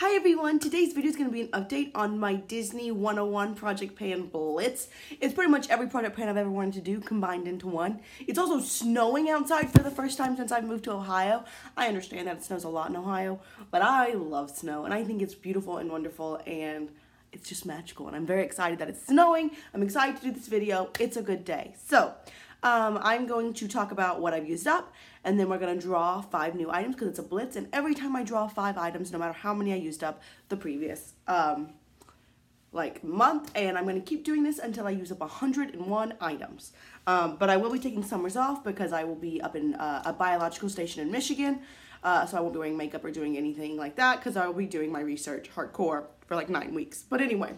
Hi everyone, today's video is going to be an update on my Disney 101 Project Pan Blitz. It's pretty much every project pan I've ever wanted to do combined into one. It's also snowing outside for the first time since I've moved to Ohio. I understand that it snows a lot in Ohio, but I love snow and I think it's beautiful and wonderful and it's just magical and I'm very excited that it's snowing. I'm excited to do this video. It's a good day. So, I'm going to talk about what I've used up, and then we're going to draw 5 new items because it's a blitz, and every time I draw 5 items, no matter how many I used up the previous, month, and I'm going to keep doing this until I use up 101 items. But I will be taking summers off because I will be up in a biological station in Michigan, so I won't be wearing makeup or doing anything like that because I will be doing my research hardcore for like 9 weeks. But anyway,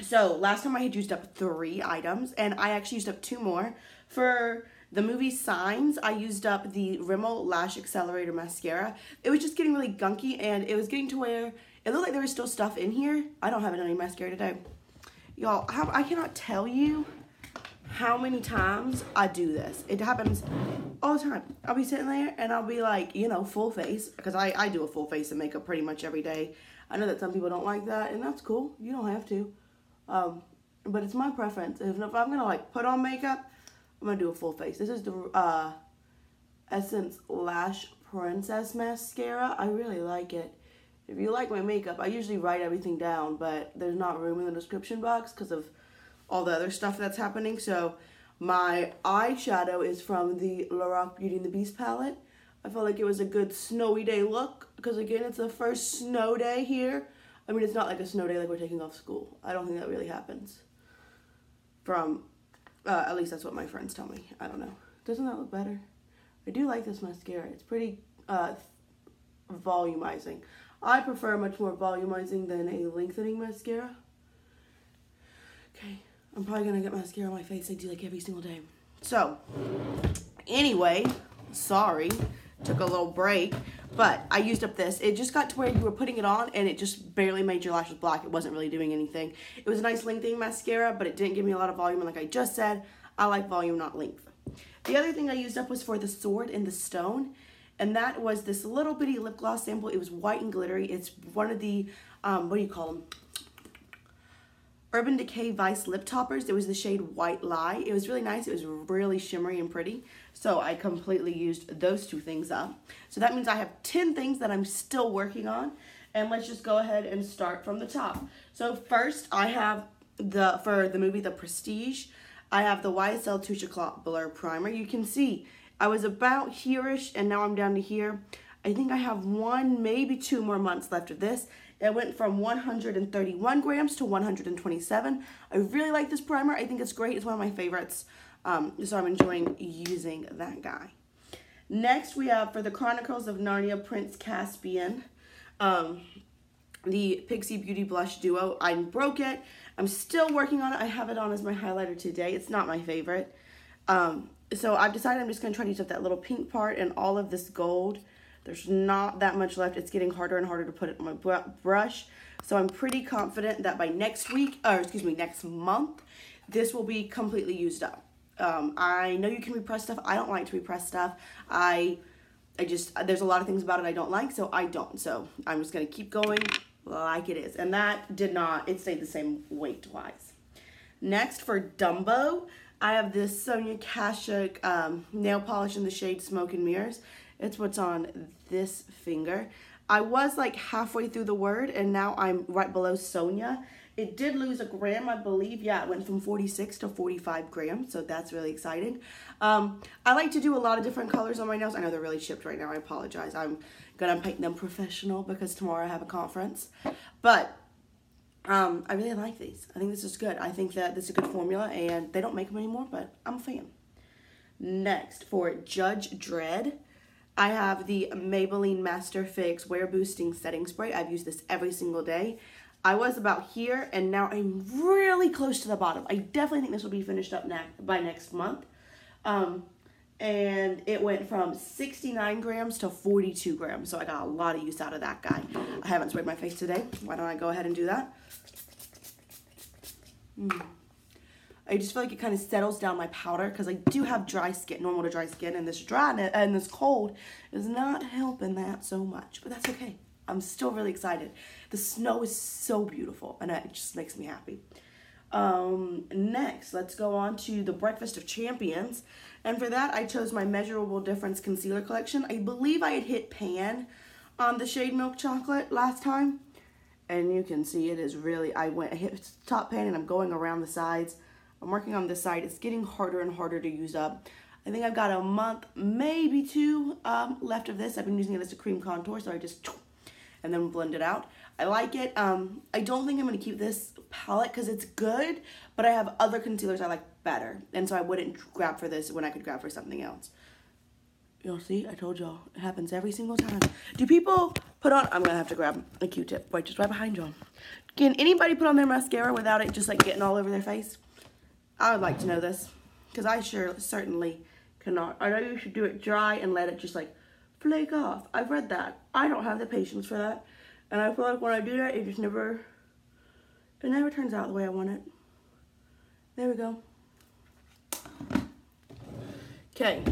so last time I had used up 3 items, and I actually used up 2 more. For the movie Signs, I used up the Rimmel Lash Accelerator Mascara. It was just getting really gunky, and it was getting to where it looked like there was still stuff in here. I don't have any mascara today. Y'all, I cannot tell you how many times I do this. It happens all the time. I'll be sitting there, and I'll be like, you know, full face, because I do a full face of makeup pretty much every day. I know that some people don't like that, and that's cool. You don't have to. But it's my preference. If I'm gonna like put on makeup, I'm gonna do a full face. This is the Essence Lash Princess Mascara. I really like it. If you like my makeup, I usually write everything down, but there's not room in the description box because of all the other stuff that's happening. So my eyeshadow is from the Lorac Beauty and the Beast palette. I felt like it was a good snowy day look because again, it's the first snow day here. I mean, it's not like a snow day like we're taking off school. I don't think that really happens. From, at least that's what my friends tell me. I don't know. Doesn't that look better? I do like this mascara. It's pretty volumizing. I prefer much more volumizing than a lengthening mascara. Okay, I'm probably going to get mascara on my face. I do like every single day. So, anyway, sorry. Took a little break, but I used up this. It just got to where you were putting it on and it just barely made your lashes black. It wasn't really doing anything. It was a nice lengthening mascara, but it didn't give me a lot of volume. And like I just said, I like volume, not length. The other thing I used up was for the Sword in the Stone, and that was this little bitty lip gloss sample. It was white and glittery. It's one of the, what do you call them? Urban Decay Vice lip toppers. It was the shade White Lie. It was really nice. It was really shimmery and pretty. So I completely used those 2 things up. So that means I have 10 things that I'm still working on. And let's just go ahead and start from the top. So first I have for the movie The Prestige, I have the YSL Touche Eclat Blur Primer. You can see I was about here-ish and now I'm down to here. I think I have 1, maybe 2 more months left of this. It went from 131 grams to 127. I really like this primer. I think it's great. It's one of my favorites. So I'm enjoying using that guy. Next, we have for the Chronicles of Narnia Prince Caspian, the Pixi Beauty Blush Duo. I broke it. I'm still working on it. I have it on as my highlighter today. It's not my favorite. So I've decided I'm just going to try to use up that little pink part and all of this gold. There's not that much left. It's getting harder and harder to put it on my brush. So I'm pretty confident that by next month, this will be completely used up. I know you can repress stuff. I don't like to repress stuff. There's a lot of things about it I don't like, so I don't. So I'm just going to keep going like it is. And that it stayed the same weight-wise. Next, for Dumbo, I have this Sonia Kashuk nail polish in the shade Smoke and Mirrors. It's what's on this finger. I was like halfway through the word and now I'm right below Sonia. It did lose a gram, I believe. Yeah, it went from 46 to 45 grams, so that's really exciting. I like to do a lot of different colors on my nails. I know they're really chipped right now. I apologize. I'm going to paint them professional because tomorrow I have a conference. But I really like these. I think this is good. I think that this is a good formula and they don't make them anymore, but I'm a fan. Next, for Judge Dredd, I have the Maybelline Master Fix Wear Boosting Setting Spray. I've used this every single day. I was about here, and now I'm really close to the bottom. I definitely think this will be finished up by next month. And it went from 69 grams to 42 grams, so I got a lot of use out of that guy. I haven't sprayed my face today. Why don't I go ahead and do that? I just feel like it kind of settles down my powder because I do have dry skin, normal to dry skin, and this dryness and this cold is not helping that so much, but that's okay. I'm still really excited. The snow is so beautiful, and it just makes me happy. Next, let's go on to the Breakfast of Champions. And for that, I chose my Measurable Difference Concealer Collection. I believe I had hit pan on the shade Milk Chocolate last time. And you can see it is really, I hit top pan and I'm going around the sides. I'm working on this side. It's getting harder and harder to use up. I think I've got a month, maybe two, left of this. I've been using it as a cream contour, so I just, and then blend it out. I like it. I don't think I'm going to keep this palette because it's good, but I have other concealers I like better. And so I wouldn't grab for this when I could grab for something else. You'll see, I told y'all, it happens every single time. Do people put on, I'm going to have to grab a Q-tip. Wait, just right behind y'all. Can anybody put on their mascara without it just like getting all over their face? I would like to know this, because I certainly cannot. I know you should do it dry and let it just like flake off. I've read that. I don't have the patience for that. And I feel like when I do that, it never turns out the way I want it. There we go. Okay.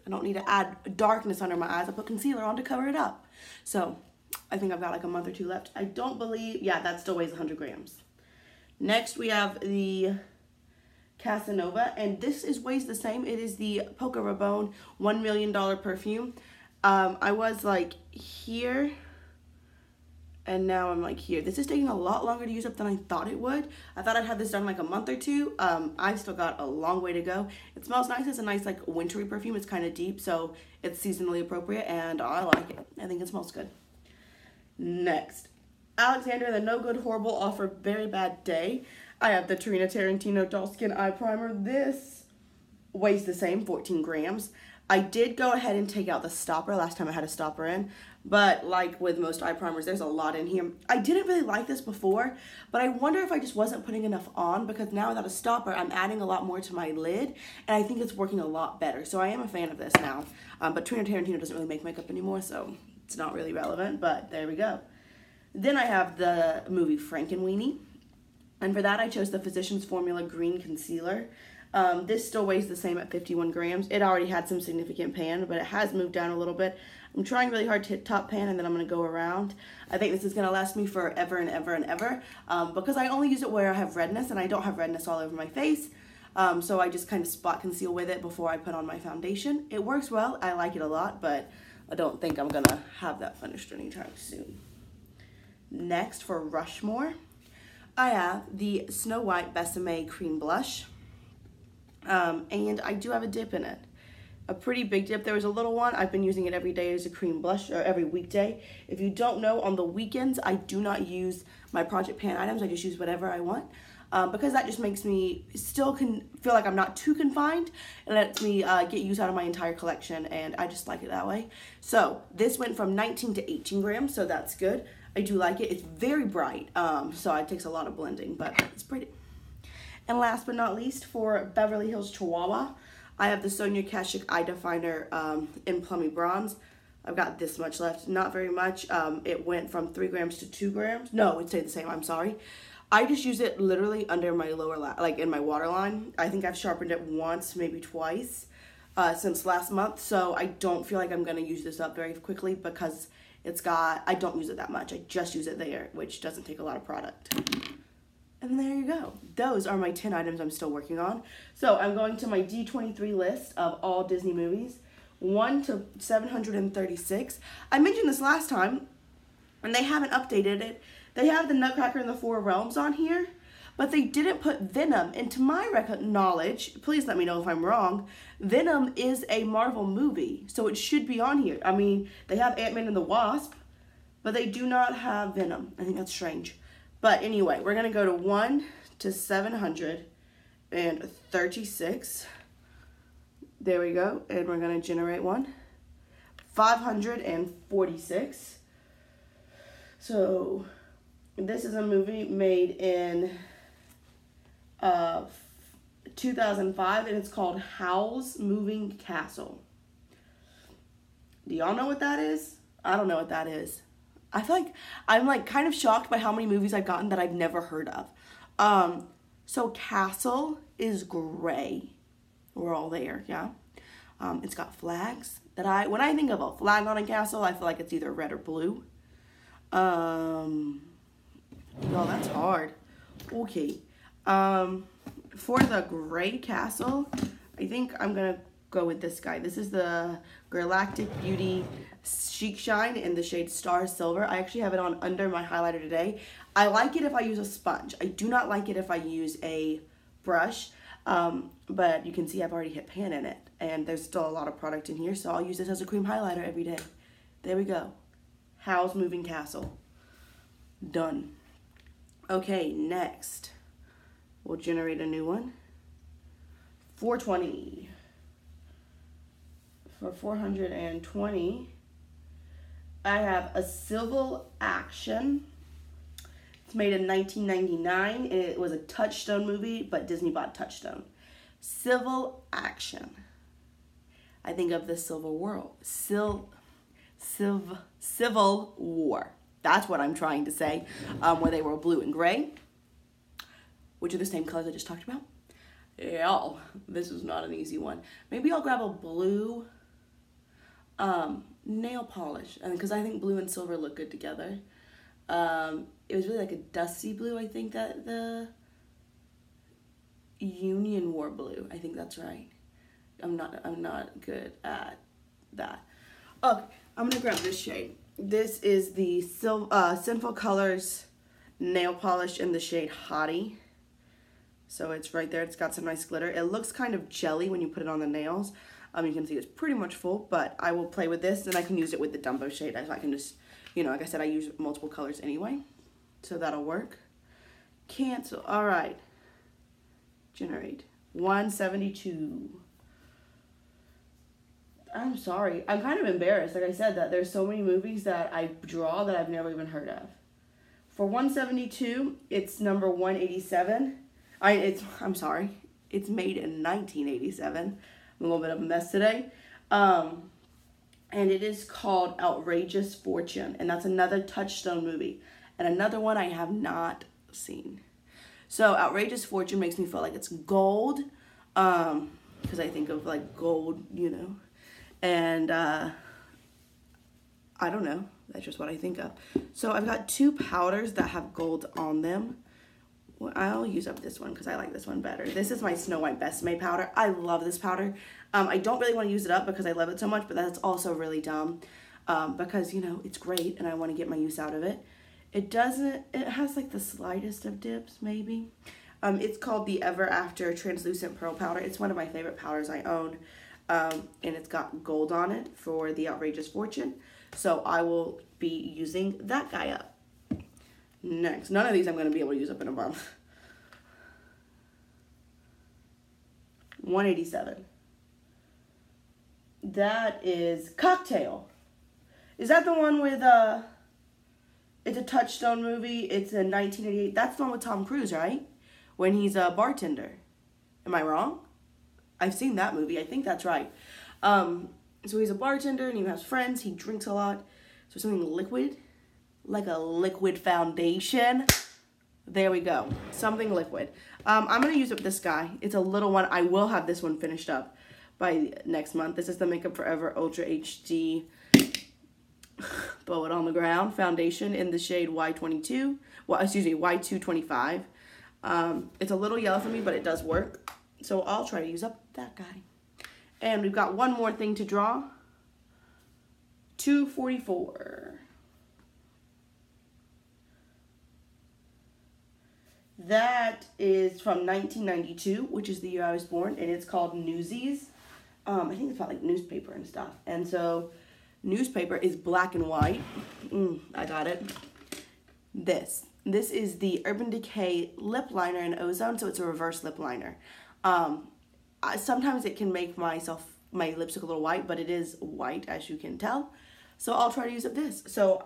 I don't need to add darkness under my eyes. I put concealer on to cover it up. So I think I've got like a month or two left. I don't believe, yeah, that still weighs 100 grams. Next we have the Casanova, and this weighs the same. It is the Poco Rabone $1 million perfume. I was like here, and now I'm like here. This is taking a lot longer to use up than I thought it would. I thought I'd have this done in like a month or two. I've still got a long way to go. It smells nice. It's a nice like wintry perfume. It's kind of deep, so it's seasonally appropriate, and I like it. I think it smells good. Next, Alexander, the No Good Horrible Offer Very Bad Day. I have the Tarantino Dollskin Eye Primer. This weighs the same, 14 grams. I did go ahead and take out the stopper last time I had a stopper in, but like with most eye primers, there's a lot in here. I didn't really like this before, but I wonder if I just wasn't putting enough on, because now without a stopper, I'm adding a lot more to my lid, and I think it's working a lot better. So I am a fan of this now, but Tarantino doesn't really make makeup anymore, so it's not really relevant, but there we go. Then I have the movie Frankenweenie. And for that, I chose the Physicians Formula Green Concealer. This still weighs the same at 51 grams. It already had some significant pan, but it has moved down a little bit. I'm trying really hard to hit top pan, and then I'm going to go around. I think this is going to last me forever and ever and ever, because I only use it where I have redness, and I don't have redness all over my face. So I just kind of spot conceal with it before I put on my foundation. It works well. I like it a lot, but I don't think I'm going to have that finished anytime soon. Next, for Rushmore, I have the Snow White Besame Cream Blush, and I do have a dip in it. A pretty big dip. There was a little one. I've been using it every day as a cream blush, or every weekday. If you don't know, on the weekends, I do not use my Project Pan items. I just use whatever I want, because that just makes me still feel like I'm not too confined. It lets me get use out of my entire collection, and I just like it that way. So this went from 19 to 18 grams, so that's good. I do like it. It's very bright, so it takes a lot of blending, but it's pretty. And last but not least, for Beverly Hills Chihuahua, I have the Sonia Kashuk Eye Definer in Plummy Bronze. I've got this much left, not very much. It went from 3 grams to 2 grams. No, it stayed the same, I'm sorry. I just use it literally under my lower, like in my waterline. I think I've sharpened it once, maybe twice, since last month, so I don't feel like I'm gonna use this up very quickly, because I don't use it that much. I just use it there, which doesn't take a lot of product. And there you go. Those are my 10 items I'm still working on. So I'm going to my D23 list of all Disney movies, 1 to 736. I mentioned this last time, and they haven't updated it. They have the Nutcracker in the Four Realms on here, but they didn't put Venom. And to my knowledge, please let me know if I'm wrong, Venom is a Marvel movie, so it should be on here. I mean, they have Ant-Man and the Wasp, but they do not have Venom. I think that's strange. But anyway, we're going to go to 1 to 736. There we go. And we're going to generate one. 546. So this is a movie made in 2005, and it's called Howl's Moving Castle. Do y'all know what that is? I don't know what that is. I feel like I'm like kind of shocked by how many movies I've gotten that I've never heard of. So Castle is gray. We're all there, yeah. It's got flags that when I think of a flag on a castle, I feel like it's either red or blue. Well, that's hard. Okay. For the gray castle, I think I'm gonna go with this guy. This is the Galactic Beauty Chic Shine in the shade Star Silver. I actually have it on under my highlighter today. I like it if I use a sponge. I do not like it if I use a brush. But you can see I've already hit pan in it, and there's still a lot of product in here, so I'll use this as a cream highlighter every day. There we go. Howl's Moving Castle. Done. Okay, next. We'll generate a new one. 420. For 420, I have a Civil Action. It's made in 1999, and it was a Touchstone movie, but Disney bought Touchstone. Civil Action. I think of the Civil War. That's what I'm trying to say. Where they were blue and gray, which are the same colors I just talked about. Yeah, this is not an easy one. Maybe I'll grab a blue nail polish, and because I think blue and silver look good together. It was really like a dusty blue. I think that the Union War blue. I think that's right. I'm not good at that. Okay, I'm gonna grab this shade. This is the Sinful Colors nail polish in the shade Hottie. So it's right there. It's got some nice glitter. It looks kind of jelly when you put it on the nails. You can see it's pretty much full, but I will play with this, and I can use it with the Dumbo shade. So I can just, like I said, I use multiple colors anyway, so that'll work. Cancel. All right. Generate. 172. I'm sorry. I'm kind of embarrassed, like I said, that there's so many movies that I draw that I've never even heard of. For 172, it's number 187. I'm sorry. It's made in 1987. I'm a little bit of a mess today. And it is called Outrageous Fortune. And that's another Touchstone movie. And another one I have not seen. So Outrageous Fortune makes me feel like it's gold. Because I think of like gold, And I don't know. That's just what I think of. So I've got two powders that have gold on them. Well, I'll use up this one because I like this one better. This is my Snow White Besame powder. I love this powder. I don't really want to use it up because I love it so much, but that's also really dumb because, it's great and I want to get my use out of it. It has like the slightest of dips, maybe. It's called the Ever After Translucent Pearl Powder. It's one of my favorite powders I own. And it's got gold on it for the Outrageous Fortune. So I will be using that guy up. Next. None of these I'm going to be able to use up in a month. 187. That is Cocktail. Is that the one with, it's a Touchstone movie. It's a 1988. That's the one with Tom Cruise, right? When he's a bartender. Am I wrong? I've seen that movie. I think that's right. So he's a bartender and he has friends. He drinks a lot. So something liquid, like a liquid foundation. There we go. Something liquid. I'm going to use up this guy. It's a little one. I will have this one finished up by next month. This is the Makeup Forever Ultra HD Blow It on the Ground foundation in the shade Y22. Well, excuse me, Y225. It's a little yellow for me, but it does work. So I'll try to use up that guy. And we've got one more thing to draw. 244. That is from 1992, which is the year I was born, and it's called Newsies. I think it's about like newspaper and stuff. And so newspaper is black and white. I got it. This is the Urban Decay lip liner in Ozone, so it's a reverse lip liner. Sometimes it can make my lips look a little white, but it is white, as you can tell. So I'll try to use up this. So,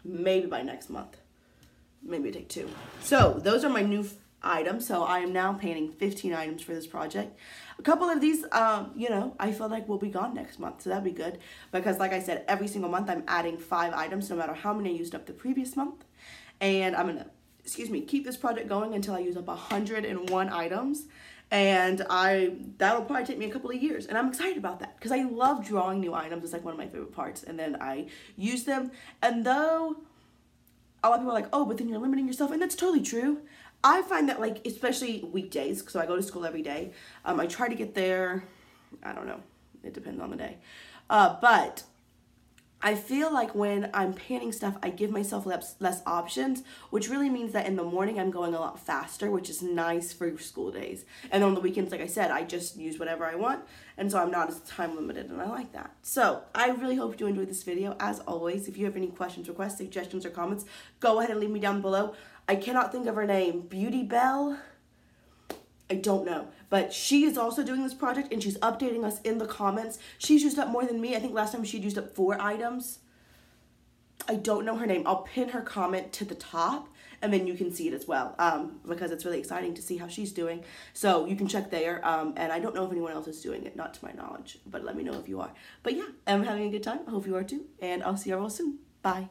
maybe by next month. Maybe take 2. So, those are my new items. So, I am now painting 15 items for this project. A couple of these, I feel like will be gone next month. So, that'd be good. Because, like I said, every single month I'm adding 5 items, no matter how many I used up the previous month. And I'm going to, keep this project going until I use up 101 items. And that'll probably take me a couple of years. And I'm excited about that because I love drawing new items. It's like one of my favorite parts. And then I use them. And though a lot of people are like, oh, but then you're limiting yourself. And that's totally true. I find that, like, especially weekdays, so I go to school every day. I try to get there, I don't know. It depends on the day. But I feel like when I'm painting stuff, I give myself less options, which really means that in the morning I'm going a lot faster, which is nice for school days. And on the weekends, like I said, I just use whatever I want, and so I'm not as time limited, and I like that. So I really hope you enjoyed this video. As always, if you have any questions, requests, suggestions, or comments, go ahead and leave me down below. I cannot think of her name. Beauty Belle? I don't know. But she is also doing this project, and she's updating us in the comments. She's used up more than me. I think last time she'd used up 4 items. I don't know her name. I'll pin her comment to the top, and then you can see it as well, because it's really exciting to see how she's doing. So you can check there, and I don't know if anyone else is doing it, not to my knowledge, but let me know if you are. But yeah, I'm having a good time. I hope you are too, and I'll see you all soon. Bye.